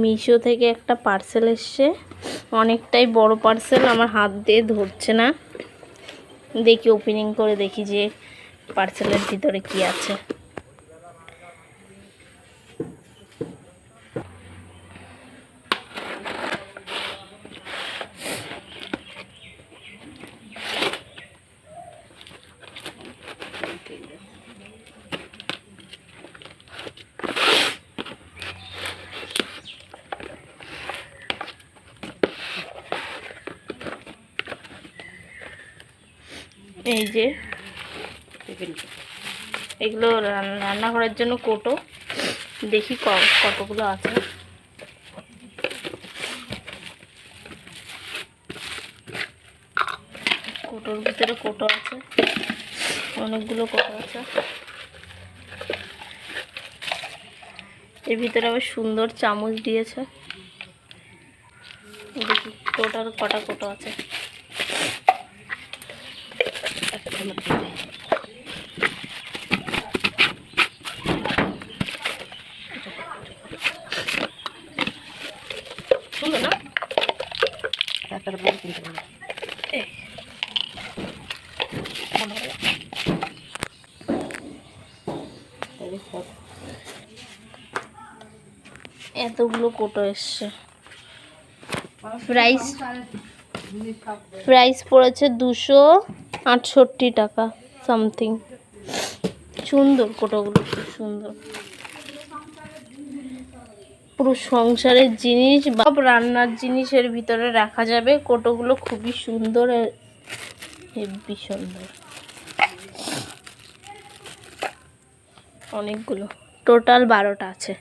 মিশো থেকে একটা পার্সেল এসছে, অনেকটাই বড় পার্সেল, আমার হাত দিয়ে ধরছে না। দেখি ওপেনিং করে দেখি যে পার্সেলের ভিতরে কি আছে। এই যে এগুলো রান্নাঘরের জন্য কোটো, দেখি কতগুলো আছে। কোটোর ভিতরে কোটো আছে, অনেকগুলো কোটো আছে। এর ভিতরে আবার সুন্দর চামচ দিয়েছে। দেখি টোটাল কটা কোটো আছে। এতগুলো কোটো এসছে। প্রাইস পড়েছে 268 টাকা সামথিং। সুন্দর কোটোগুলো, খুব সুন্দর। পুরো সংসারের জিনিস বা রান্নার জিনিসের ভিতরে রাখা যাবে। কোটোগুলো খুবই সুন্দর, হেভি সুন্দর। অনেকগুলো, টোটাল 12টা আছে।